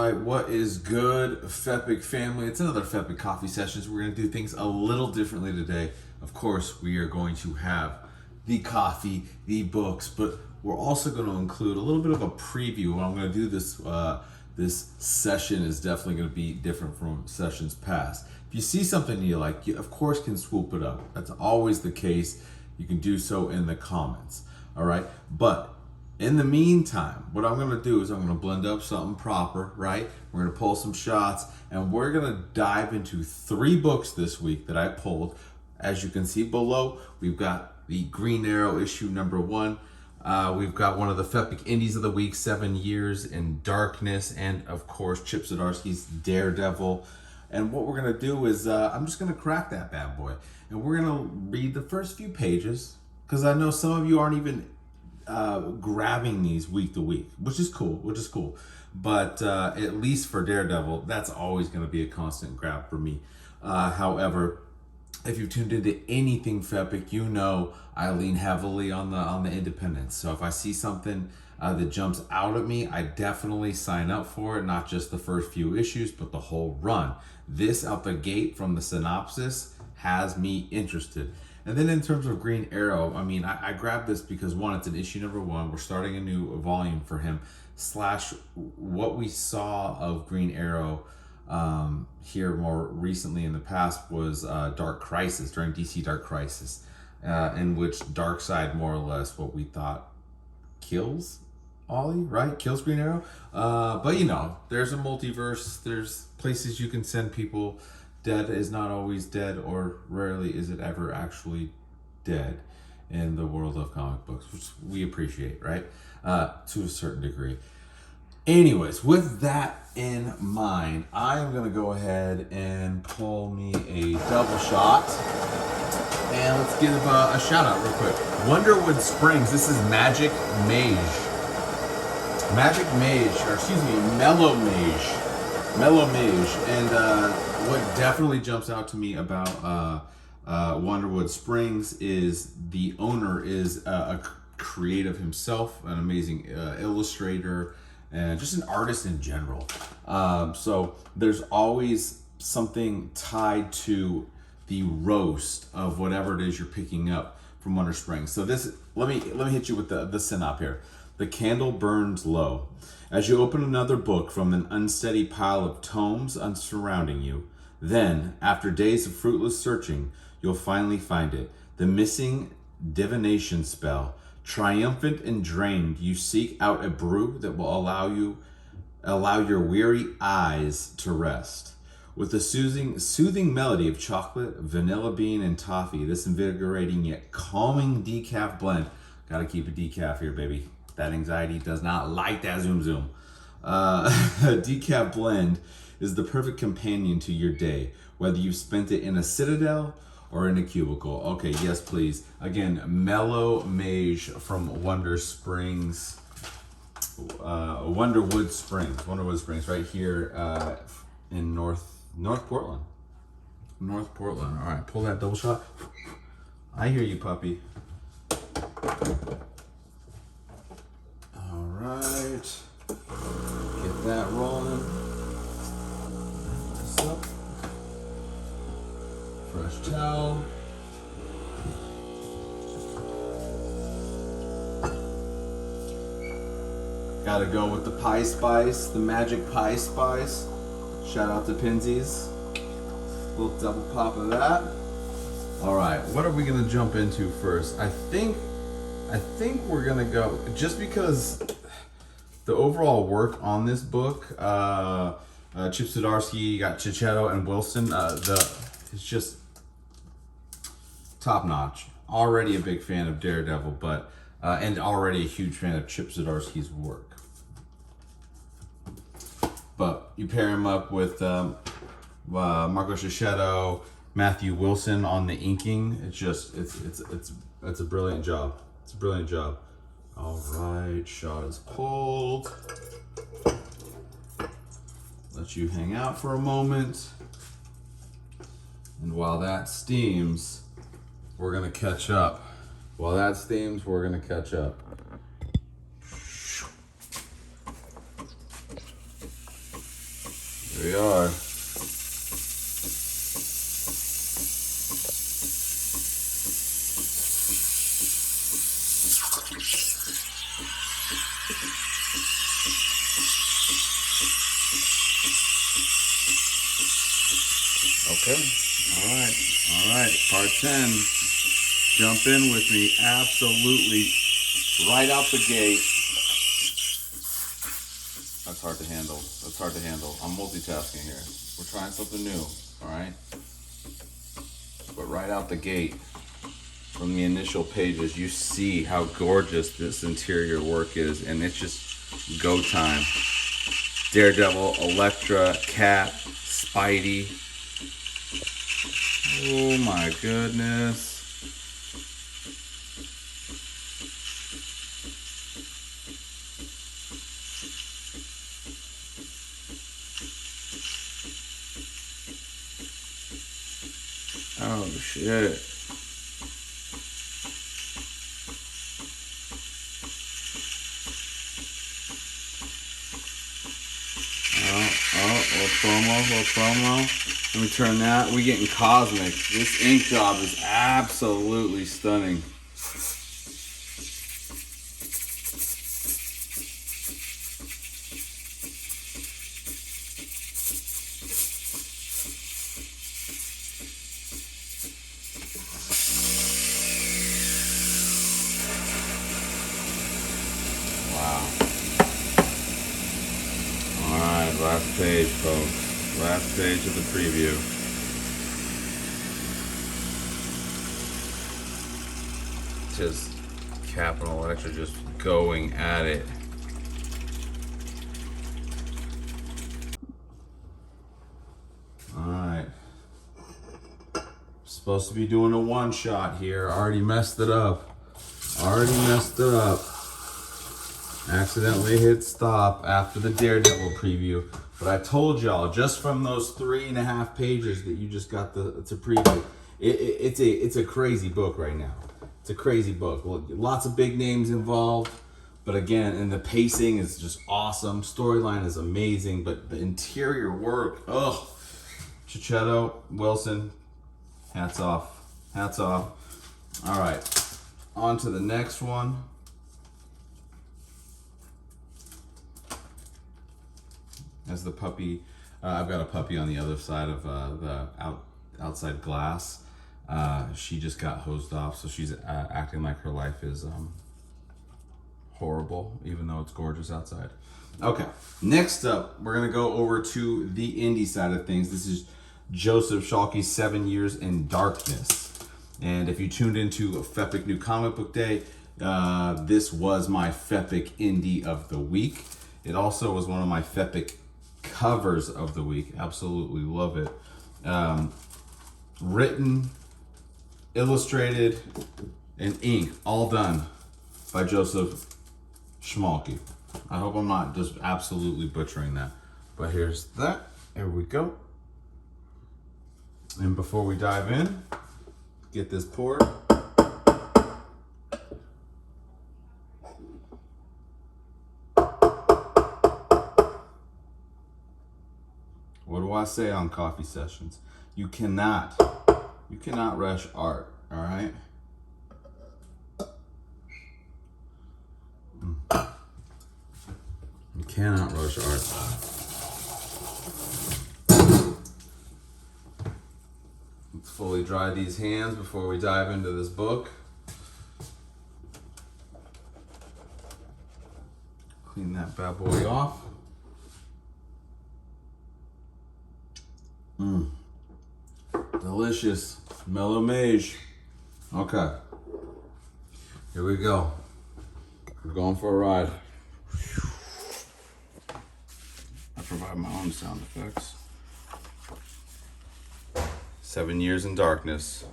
right, what is good, FEPIC family? It's another FEPIC coffee sessions. We're going to do things a little differently today. Of course, we are going to have the coffee, the books, but we're also going to include a little bit of a preview. What I'm going to do this session is definitely going to be different from sessions past. If you see something you like, you of course can swoop it up. That's always the case. You can do so in the comments. All right, but in the meantime, what I'm gonna do is I'm gonna blend up something proper, right? We're gonna pull some shots, and we're gonna dive into 3 books this week that I pulled. As you can see below, we've got the Green Arrow issue number 1. We've got one of the FEPIC Indies of the week, 7 Years in Darkness, and of course, Chip Zdarsky's Daredevil. And what we're gonna do is, I'm just gonna crack that bad boy, and we're gonna read the first few pages, because I know some of you aren't even grabbing these week to week, which is cool. But at least for Daredevil, that's always going to be a constant grab for me. However, if you've tuned into anything FEPIC, you know I lean heavily on the independents. So if I see something that jumps out at me, I definitely sign up for it. Not just the first few issues, but the whole run. This out the gate from the synopsis has me interested. And then in terms of Green Arrow, I mean, I grabbed this because 1, it's an issue number 1. We're starting a new volume for him. / what we saw of Green Arrow here more recently in the past was Dark Crisis, during DC Dark Crisis, in which Darkseid more or less what we thought kills Ollie, right? Kills Green Arrow. But you know, there's a multiverse. There's places you can send people. Dead is not always dead, or rarely is it ever actually dead in the world of comic books, which we appreciate, right? To a certain degree. Anyways, with that in mind, I am going to go ahead and pull me a double shot. And let's give a shout out real quick. Wonderwood Springs, this is Magic Mage. Mellow Mage. And what definitely jumps out to me about Wonderwood Springs is the owner is a creative himself, an amazing illustrator, and just an artist in general. So there's always something tied to the roast of whatever it is you're picking up from Wonder Springs. So this, let me hit you with the synop here. The candle burns low. As you open another book from an unsteady pile of tomes surrounding you, then, after days of fruitless searching, you'll finally find it. The missing divination spell. Triumphant and drained, you seek out a brew that will allow your weary eyes to rest. With a soothing melody of chocolate, vanilla bean, and toffee, this invigorating yet calming decaf blend. Gotta keep a decaf here, baby. That anxiety does not like that zoom. A decaf blend is the perfect companion to your day, whether you've spent it in a citadel or in a cubicle. Okay, yes, please. Again, Mellow Mage from Wonderwood Springs, right here in North Portland. All right, pull that double shot. I hear you, puppy. All right, get that rolling. This up. Fresh towel. Gotta go with the pie spice, the magic pie spice. Shout out to Pinsies. Little double pop of that. All right, what are we gonna jump into first? I think we're gonna go, just because the overall work on this book, Chip Zdarsky, you got Chichetto and Wilson, it's just top notch. Already a big fan of Daredevil, but and already a huge fan of Chip Zdarsky's work. But you pair him up with Marco Chichetto, Matthew Wilson on the inking. It's a brilliant job. It's a brilliant job. All right, shot is pulled. Let you hang out for a moment. And while that steams, we're gonna catch up. Here we are. Okay. All right. Part 10. Jump in with me. Absolutely. Right out the gate. That's hard to handle. I'm multitasking here. We're trying something new. All right. But right out the gate, from the initial pages, you see how gorgeous this interior work is, and it's just go time. Daredevil, Elektra, Cat, Spidey. Oh my goodness. Oh shit. Little promo. Let me turn that. We're getting cosmic. This ink job is absolutely stunning. Wow. Alright, last page, folks. Last page of the preview. Just Capital Elektra just going at it. Alright. Supposed to be doing a one shot here. Already messed it up. Accidentally hit stop after the Daredevil preview. But I told y'all, just from those 3.5 pages that you just got to preview, it's a crazy book right now. It's a crazy book. Lots of big names involved, but again, and the pacing is just awesome. Storyline is amazing, but the interior work, Chichetto, Wilson, hats off. All right, on to the next one. As the puppy, I've got a puppy on the other side of the outside glass. She just got hosed off, so she's acting like her life is horrible, even though it's gorgeous outside. Okay, next up, we're gonna go over to the indie side of things. This is Joseph Schalke's 7 Years in Darkness. And if you tuned into a FEPIC New Comic Book Day, this was my FEPIC Indie of the Week. It also was one of my FEPIC covers of the week. Absolutely love it. Written, illustrated, and ink, all done by Joseph Schalke. I hope I'm not just absolutely butchering that. But here's that. There we go. And before we dive in, get this poured. What do I say on coffee sessions? You cannot rush art, all right? You cannot rush art. Let's fully dry these hands before we dive into this book. Clean that bad boy off. Delicious. Mellow mage. Okay. Here we go. We're going for a ride. I provide my own sound effects. 7 Years in Darkness.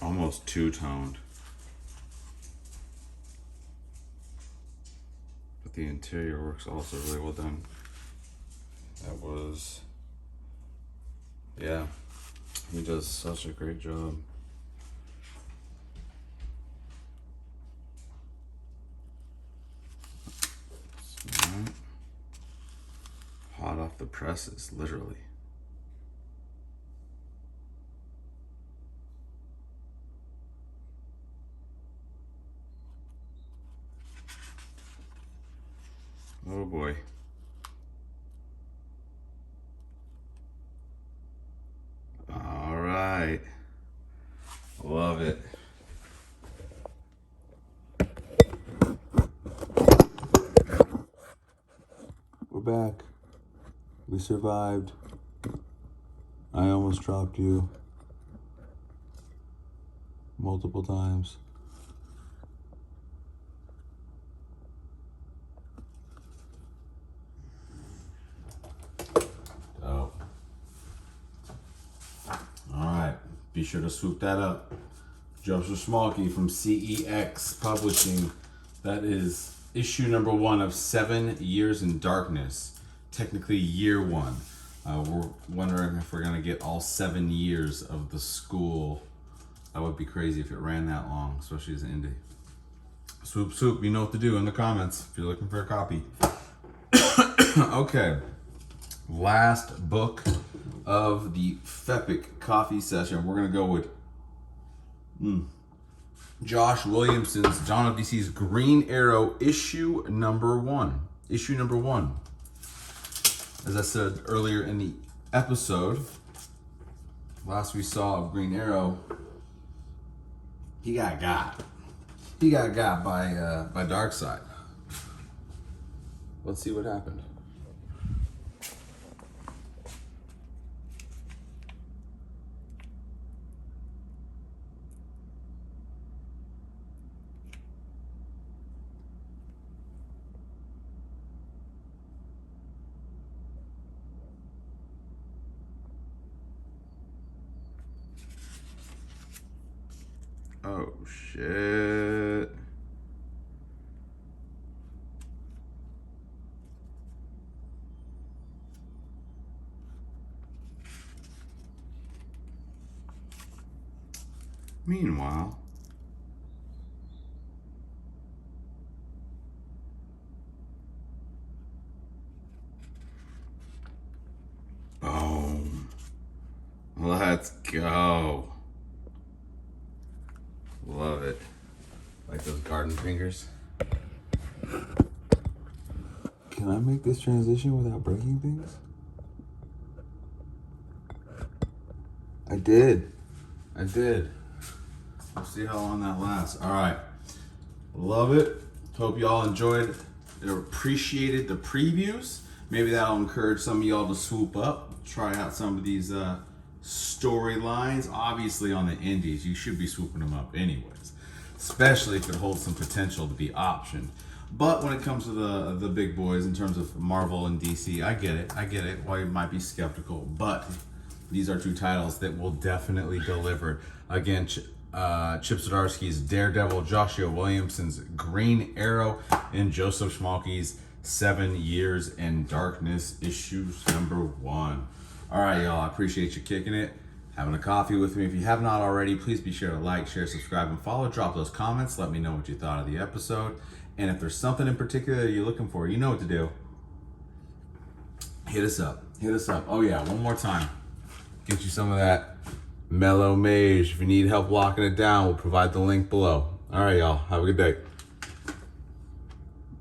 Almost two-toned. the interior work's also really well done. That was, yeah, he does such a great job. Right. Hot off the presses, literally. Oh boy. All right. Love it. We're back. We survived. I almost dropped you multiple times. Oh. All right. Be sure to swoop that up. Joseph Schmalke from CEX Publishing. That is issue number 1 of 7 Years in Darkness. Technically year 1. We're wondering if we're going to get all 7 years of the school. That would be crazy if it ran that long, especially as an indie. Swoop, swoop, you know what to do in the comments if you're looking for a copy. Okay. Last book of the FEPIC coffee session. We're going to go with Josh Williamson's Dawn of DC's Green Arrow issue number 1. Issue number 1. As I said earlier in the episode, last we saw of Green Arrow, he got got. He got got by Darkseid. Let's see what happened. Oh shit. Meanwhile, boom. Let's go. Love it. Like those garden fingers. Can I make this transition without breaking things? I did. We'll see how long that lasts. All right. Love it. Hope y'all enjoyed and appreciated the previews. Maybe that'll encourage some of y'all to swoop up, try out some of these storylines. Obviously on the indies, you should be swooping them up anyways, especially if it holds some potential to be optioned. But when it comes to the big boys in terms of Marvel and DC, I get it why you might be skeptical, but these are 2 titles that will definitely deliver. Again, Chip Zdarsky's Daredevil, Joshua Williamson's Green Arrow, and Joseph Schmalke's 7 Years in Darkness, issues number 1. All right, y'all, I appreciate you kicking it, having a coffee with me. If you have not already, please be sure to like, share, subscribe, and follow. Drop those comments. Let me know what you thought of the episode. And if there's something in particular you're looking for, you know what to do. Hit us up. Oh yeah, one more time. Get you some of that Mellow Mage. If you need help locking it down, we'll provide the link below. All right, y'all. Have a good day.